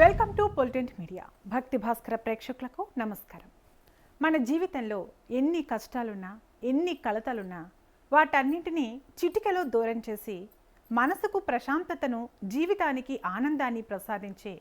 Welcome to పొలిటెంట్ media. భక్తి భాస్కర ప్రేక్షకులకు నమస్కారం. మన జీవితంలో ఎన్ని కష్టాలున్నా, ఎన్ని కలతలున్నా వాటన్నింటినీ చిటికెలో దూరం చేసి మనసుకు ప్రశాంతతను, జీవితానికి ఆనందాన్ని ప్రసాదించే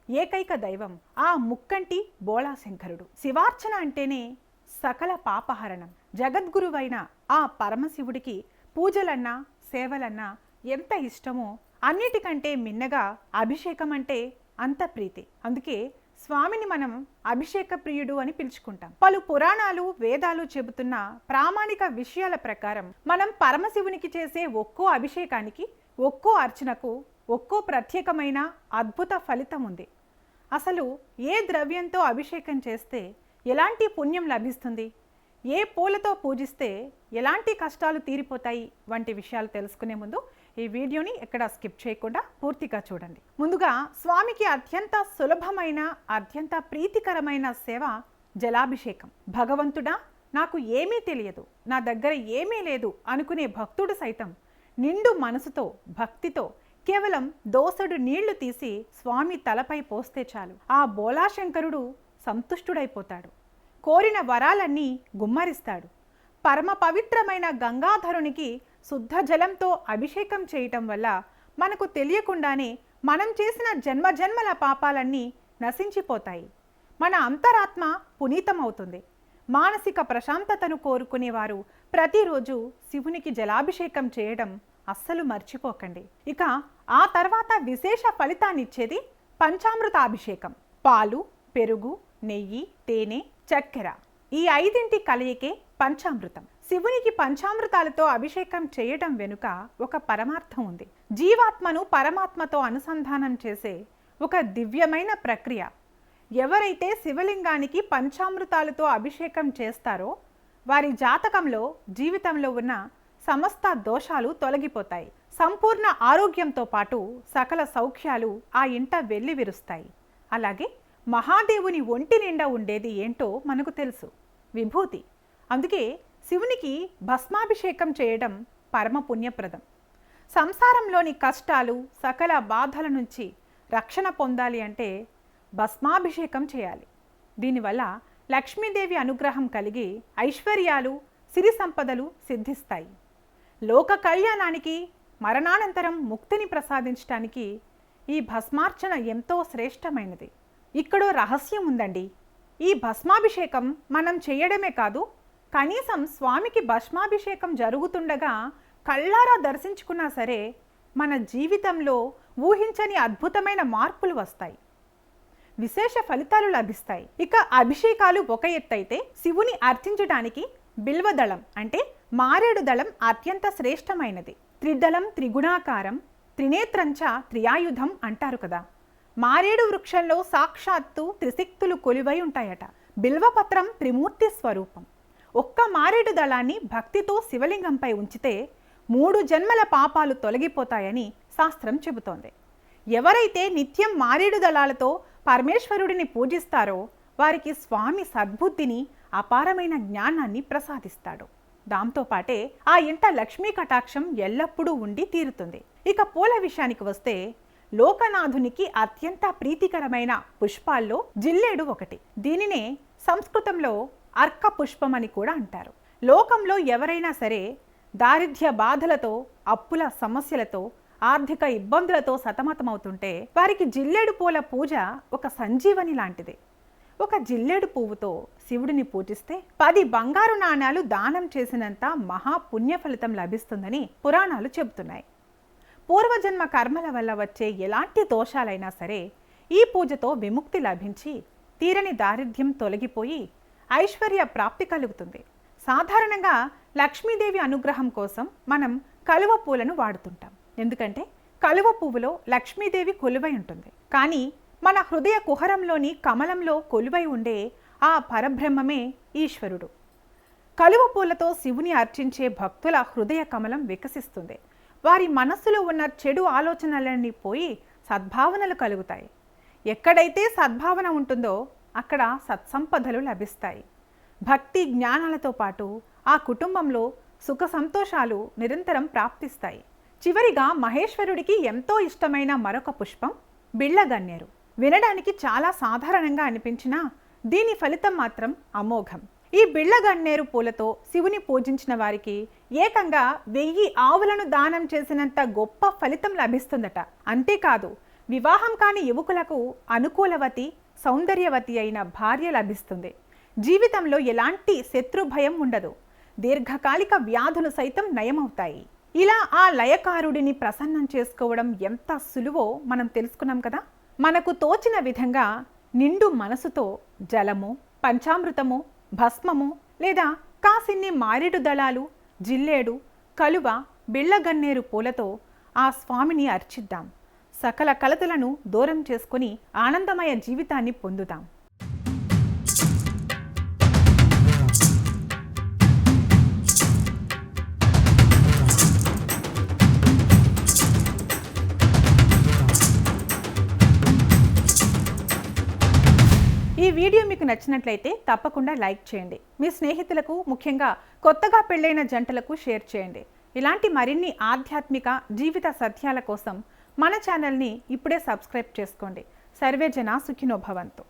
ఏకైక దైవం ఆ ముక్కంటి బోళాశంకరుడు. శివార్చన అంటేనే సకల పాపహరణం. జగద్గురువైన ఆ పరమశివుడికి పూజలన్నా, సేవలన్నా ఎంత ఇష్టమో అన్నిటికంటే మిన్నగా అభిషేకం అంటే అంత ప్రీతి. అందుకే స్వామిని మనం అభిషేక ప్రియుడు అని పిలుచుకుంటాం. పలు పురాణాలు, వేదాలు చెబుతున్న ప్రామాణిక విషయాల ప్రకారం మనం పరమశివునికి చేసే ఒక్కో అభిషేకానికి, ఒక్కో అర్చనకు ఒక్కో ప్రత్యేకమైన అద్భుత ఫలితం ఉంది. అసలు ఏ ద్రవ్యంతో అభిషేకం చేస్తే ఎలాంటి పుణ్యం లభిస్తుంది, ఏ పూలతో పూజిస్తే ఎలాంటి కష్టాలు తీరిపోతాయి వంటి విషయాలు తెలుసుకునే ముందు ఈ వీడియోని ఎక్కడ స్కిప్ చేయకుండా పూర్తిగా చూడండి. ముందుగా స్వామికి అత్యంత సులభమైన, అత్యంత ప్రీతికరమైన సేవ జలాభిషేకం. భగవంతుడా, నాకు ఏమీ తెలియదు, నా దగ్గర ఏమీ లేదు అనుకునే భక్తుడు సైతం నిండు మనసుతో, భక్తితో కేవలం దోసెడు నీళ్లు తీసి స్వామి తలపై పోస్తే చాలు ఆ బోళాశంకరుడు సంతుష్టుడైపోతాడు. కోరిన వరాలన్నీ గుమ్మరిస్తాడు. పరమ పవిత్రమైన గంగాధరునికి శుద్ధ జలంతో అభిషేకం చేయటం వల్ల మనకు తెలియకుండానే మనం చేసిన జన్మజన్మల పాపాలన్నీ నశించిపోతాయి. మన అంతరాత్మ పునీతమవుతుంది. మానసిక ప్రశాంతతను కోరుకునేవారు ప్రతిరోజు శివునికి జలాభిషేకం చేయడం అస్సలు మర్చిపోకండి. ఇక ఆ తర్వాత విశేష ఫలితాన్నిచ్చేది పంచామృతాభిషేకం. పాలు, పెరుగు, నెయ్యి, తేనె, చక్కెర ఈ ఐదింటి కలయికే పంచామృతం. శివునికి పంచామృతాలతో అభిషేకం చేయటం వెనుక ఒక పరమార్థం ఉంది. జీవాత్మను పరమాత్మతో అనుసంధానం చేసే ఒక దివ్యమైన ప్రక్రియ. ఎవరైతే శివలింగానికి పంచామృతాలతో అభిషేకం చేస్తారో వారి జాతకంలో, జీవితంలో ఉన్న సమస్త దోషాలు తొలగిపోతాయి. సంపూర్ణ ఆరోగ్యంతో పాటు సకల సౌఖ్యాలు ఆ ఇంట వెళ్లి విరుస్తాయి. అలాగే మహాదేవుని ఒంటి నిండా ఉండేది ఏంటో మనకు తెలుసు, విభూతి. అందుకే శివునికి భస్మాభిషేకం చేయడం పరమ పుణ్యప్రదం. సంసారంలోని కష్టాలు, సకల బాధల నుంచి రక్షణ పొందాలి అంటే భస్మాభిషేకం చేయాలి. దీనివల్ల లక్ష్మీదేవి అనుగ్రహం కలిగి ఐశ్వర్యాలు, సిరి సంపదలు సిద్ధిస్తాయి. లోక కళ్యాణానికి, మరణానంతరం ముక్తిని ప్రసాదించడానికి ఈ భస్మార్చన ఎంతో శ్రేష్టమైనది. ఇక్కడో రహస్యం ఉందండి. ఈ భస్మాభిషేకం మనం చేయడమే కాదు, కనీసం స్వామికి భస్మాభిషేకం జరుగుతుండగా కళ్ళారా దర్శించుకున్నా సరే మన జీవితంలో ఊహించని అద్భుతమైన మార్పులు వస్తాయి, విశేష ఫలితాలు లభిస్తాయి. ఇక అభిషేకాలు ఒక ఎత్తైతే, శివుని అర్చించడానికి బిల్వదళం అంటే మారేడు దళం అత్యంత శ్రేష్టమైనది. త్రిదళం త్రిగుణాకారం, త్రినేత్రంచ త్రియాయుధం అంటారు కదా. మారేడు వృక్షంలో సాక్షాత్తు త్రిశక్తులు కొలువై ఉంటాయట. బిల్వపత్రం త్రిమూర్తి స్వరూపం. ఒక్క మారేడు దళాన్ని భక్తితో శివలింగంపై ఉంచితే 3 జన్మల పాపాలు తొలగిపోతాయని శాస్త్రం చెబుతోంది. ఎవరైతే నిత్యం మారేడు దళాలతో పరమేశ్వరుడిని పూజిస్తారో వారికి స్వామి సద్బుద్ధిని, అపారమైన జ్ఞానాన్ని ప్రసాదిస్తాడు. దాంతోపాటే ఆ ఇంట లక్ష్మీ కటాక్షం ఎల్లప్పుడూ ఉండి తీరుతుంది. ఇక పూల విషయానికి వస్తే లోకనాథునికి అత్యంత ప్రీతికరమైన పుష్పాల్లో జిల్లేడు ఒకటి. దీనినే సంస్కృతంలో అర్క పుష్పం అని కూడా అంటారు. లోకంలో ఎవరైనా సరే దారిద్ర్య బాధలతో, అప్పుల సమస్యలతో, ఆర్థిక ఇబ్బందులతో సతమతమవుతుంటే వారికి జిల్లేడు పూల పూజ ఒక సంజీవని లాంటిది. ఒక జిల్లేడు పువ్వుతో శివుడిని పూజిస్తే 10 బంగారు నాణాలు దానం చేసినంత మహాపుణ్య ఫలితం లభిస్తుందని పురాణాలు చెబుతున్నాయి. పూర్వజన్మ కర్మల వల్ల వచ్చే ఎలాంటి దోషాలైనా సరే ఈ పూజతో విముక్తి లభించి తీరని దారిద్ర్యం తొలగిపోయి ఐశ్వర్య ప్రాప్తి కలుగుతుంది. సాధారణంగా లక్ష్మీదేవి అనుగ్రహం కోసం మనం కలువ పూలను వాడుతుంటాం. ఎందుకంటే కలువ పువ్వులో లక్ష్మీదేవి కొలువై ఉంటుంది. కానీ మన హృదయ కుహరంలోని కమలంలో కొలువై ఉండే ఆ పరబ్రహ్మమే ఈశ్వరుడు. కలువ పూలతో శివుని అర్చించే భక్తుల హృదయ కమలం వికసిస్తుంది. వారి మనస్సులో ఉన్న చెడు ఆలోచనలన్నీ పోయి సద్భావనలు కలుగుతాయి. ఎక్కడైతే సద్భావన ఉంటుందో అక్కడ సత్సంపదలు లభిస్తాయి. భక్తి జ్ఞానాలతో పాటు ఆ కుటుంబంలో సుఖ సంతోషాలు నిరంతరం ప్రాప్తిస్తాయి. చివరిగా మహేశ్వరుడికి ఎంతో ఇష్టమైన మరొక పుష్పం బిళ్ళగన్నేరు. వినడానికి చాలా సాధారణంగా అనిపించినా దీని ఫలితం మాత్రం అమోఘం. ఈ బిళ్ళగన్నేరు పూలతో శివుని పూజించిన వారికి ఏకంగా 1000 ఆవులను దానం చేసినంత గొప్ప ఫలితం లభిస్తుందట. అంతేకాదు, వివాహం కాని యువకులకు అనుకూలవతి, సౌందర్యవతి అయిన భార్య లభిస్తుంది. జీవితంలో ఎలాంటి శత్రు భయం ఉండదు. దీర్ఘకాలిక వ్యాధులు సైతం నయమవుతాయి. ఇలా ఆ లయకారుడిని ప్రసన్నం చేసుకోవడం ఎంత సులువో మనం తెలుసుకున్నాం కదా. మనకు తోచిన విధంగా నిండు మనసుతో జలము, పంచామృతము, భస్మము లేదా కాసిన్ని మారేడు దళాలు, జిల్లేడు, కలువ, బిళ్ళగన్నేరు పూలతో ఆ స్వామిని అర్చిద్దాం. సకల కలతలను దూరం చేసుకుని ఆనందమయ జీవితాన్ని పొందుదాం. ఈ వీడియో మీకు నచ్చినట్లయితే తప్పకుండా లైక్ చేయండి. మీ స్నేహితులకు, ముఖ్యంగా కొత్తగా పెళ్ళైన జంటలకు షేర్ చేయండి. ఇలాంటి మరిన్ని ఆధ్యాత్మిక జీవిత సత్యాల కోసం మన ఛానల్ని ఇప్పుడే సబ్స్క్రైబ్ చేసుకోండి. సర్వే జనా సుఖినో భవంతు.